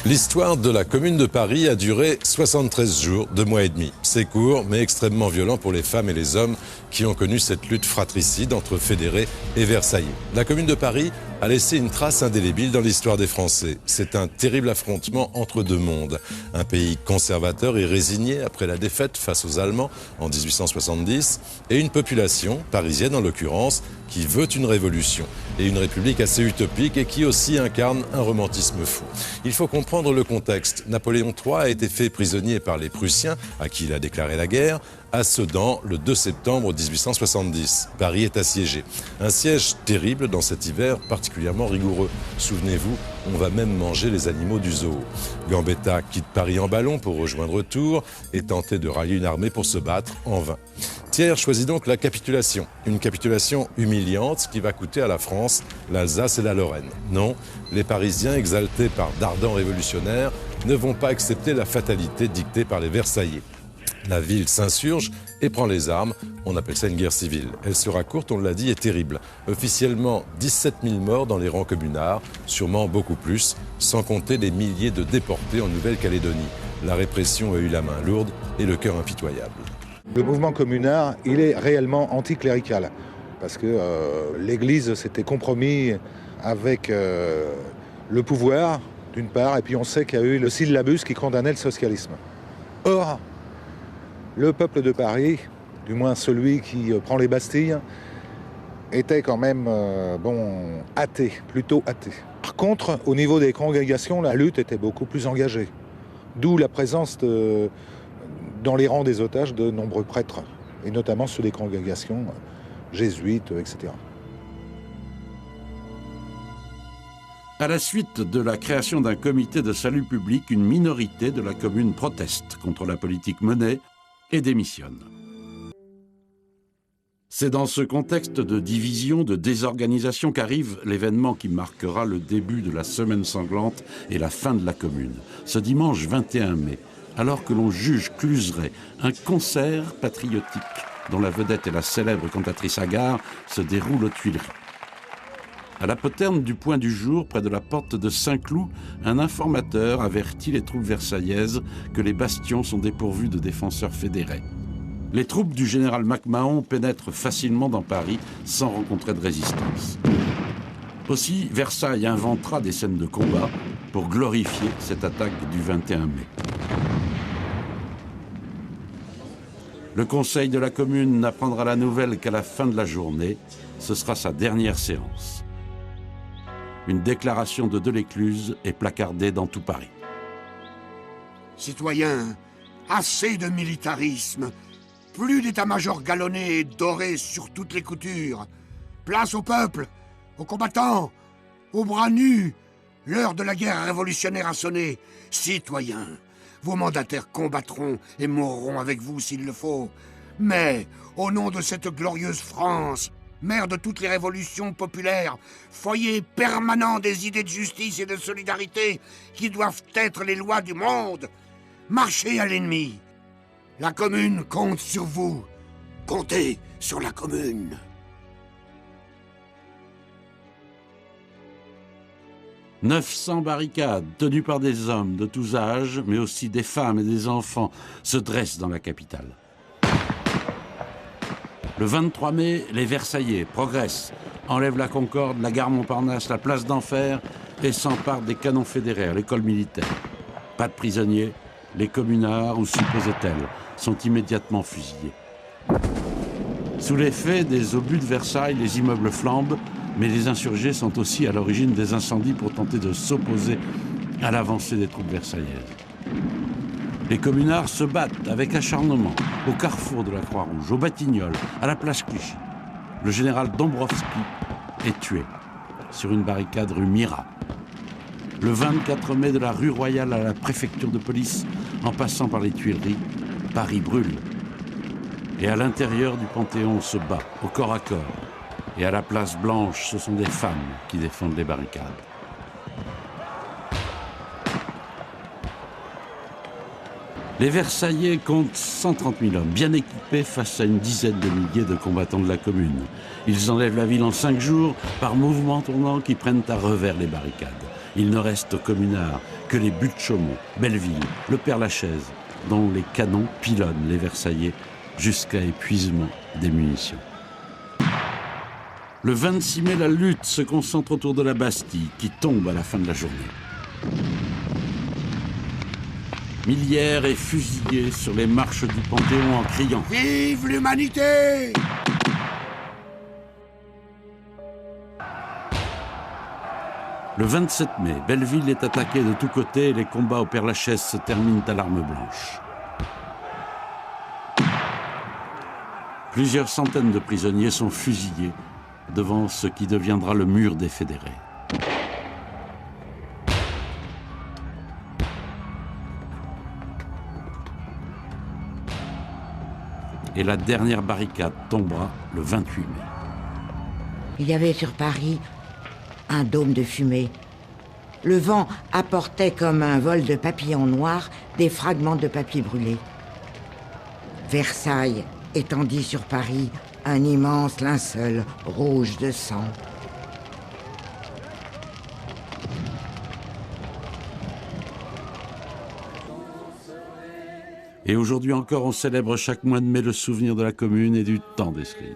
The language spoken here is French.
L'histoire de la Commune de Paris a duré 73 jours, 2 mois et demi. C'est court, mais extrêmement violent pour les femmes et les hommes qui ont connu cette lutte fratricide entre fédérés et Versaillais. La Commune de Paris a laissé une trace indélébile dans l'histoire des Français. C'est un terrible affrontement entre deux mondes. Un pays conservateur et résigné après la défaite face aux Allemands en 1870 et une population, parisienne en l'occurrence, qui veut une révolution et une république assez utopique et qui aussi incarne un romantisme fou. Il faut comprendre le contexte. Napoléon III a été fait prisonnier par les Prussiens, à qui il a déclaré la guerre, à Sedan le 2 septembre 1870. Paris est assiégé. Un siège terrible dans cet hiver particulièrement rigoureux. Souvenez-vous, on va même manger les animaux du zoo. Gambetta quitte Paris en ballon pour rejoindre Tours et tenter de rallier une armée pour se battre en vain. Thiers choisit donc la capitulation. Une capitulation humiliante qui va coûter à la France l'Alsace et la Lorraine. Non, les Parisiens, exaltés par d'ardents révolutionnaires, ne vont pas accepter la fatalité dictée par les Versaillais. La ville s'insurge et prend les armes. On appelle ça une guerre civile. Elle sera courte, on l'a dit, et terrible. Officiellement, 17 000 morts dans les rangs communards, sûrement beaucoup plus, sans compter les milliers de déportés en Nouvelle-Calédonie. La répression a eu la main lourde et le cœur impitoyable. Le mouvement communard, il est réellement anticlérical, parce que l'Église s'était compromis avec le pouvoir, d'une part, et puis on sait qu'il y a eu le syllabus qui condamnait le socialisme. Or, le peuple de Paris, du moins celui qui prend les Bastilles, était quand même athée, plutôt athée. Par contre, au niveau des congrégations, la lutte était beaucoup plus engagée. D'où la présence dans les rangs des otages de nombreux prêtres, et notamment ceux des congrégations jésuites, etc. À la suite de la création d'un comité de salut public, une minorité de la commune proteste contre la politique menée et démissionne. C'est dans ce contexte de division, de désorganisation qu'arrive l'événement qui marquera le début de la semaine sanglante et la fin de la commune. Ce dimanche 21 mai, alors que l'on juge Cluseret, un concert patriotique dont la vedette est la célèbre cantatrice Agar, se déroule aux Tuileries. À la poterne du Point du Jour, près de la porte de Saint-Cloud, un informateur avertit les troupes versaillaises que les bastions sont dépourvus de défenseurs fédérés. Les troupes du général MacMahon pénètrent facilement dans Paris sans rencontrer de résistance. Aussi, Versailles inventera des scènes de combat pour glorifier cette attaque du 21 mai. Le conseil de la commune n'apprendra la nouvelle qu'à la fin de la journée. Ce sera sa dernière séance. Une déclaration de Delécluze est placardée dans tout Paris. Citoyens, assez de militarisme. Plus d'état-major galonné et doré sur toutes les coutures. Place au peuple, aux combattants, aux bras nus. L'heure de la guerre révolutionnaire a sonné. Citoyens, vos mandataires combattront et mourront avec vous s'il le faut. Mais, au nom de cette glorieuse France, mère de toutes les révolutions populaires, foyer permanent des idées de justice et de solidarité qui doivent être les lois du monde, marchez à l'ennemi. La commune compte sur vous. Comptez sur la commune. « 900 barricades tenues par des hommes de tous âges, mais aussi des femmes et des enfants, se dressent dans la capitale. Le 23 mai, les Versaillais progressent, enlèvent la Concorde, la gare Montparnasse, la place d'Enfer et s'emparent des canons fédérés à l'école militaire. Pas de prisonniers, les communards, ou supposait-elle, sont immédiatement fusillés. Sous l'effet des obus de Versailles, les immeubles flambent, mais les insurgés sont aussi à l'origine des incendies pour tenter de s'opposer à l'avancée des troupes versaillaises. Les communards se battent avec acharnement au carrefour de la Croix-Rouge, au Batignolles, à la place Clichy. Le général Dombrowski est tué sur une barricade rue Mira. Le 24 mai, de la rue Royale à la préfecture de police, en passant par les Tuileries, Paris brûle. Et à l'intérieur du Panthéon, on se bat au corps à corps. Et à la place Blanche, ce sont des femmes qui défendent les barricades. Les Versaillais comptent 130 000 hommes, bien équipés face à une dizaine de milliers de combattants de la Commune. Ils enlèvent la ville en 5 jours par mouvements tournants qui prennent à revers les barricades. Il ne reste aux communards que les buttes Chaumont, Belleville, le Père-Lachaise, dont les canons pilonnent les Versaillais jusqu'à épuisement des munitions. Le 26 mai, la lutte se concentre autour de la Bastille, qui tombe à la fin de la journée. Millières est fusillé sur les marches du Panthéon en criant « Vive l'humanité !» Le 27 mai, Belleville est attaquée de tous côtés et les combats au Père-Lachaise se terminent à l'arme blanche. Plusieurs centaines de prisonniers sont fusillés devant ce qui deviendra le mur des fédérés. Et la dernière barricade tombera le 28 mai. Il y avait sur Paris un dôme de fumée. Le vent apportait comme un vol de papillons noirs des fragments de papier brûlé. Versailles étendit sur Paris un immense linceul rouge de sang. Et aujourd'hui encore, on célèbre chaque mois de mai le souvenir de la Commune et du temps des cerises.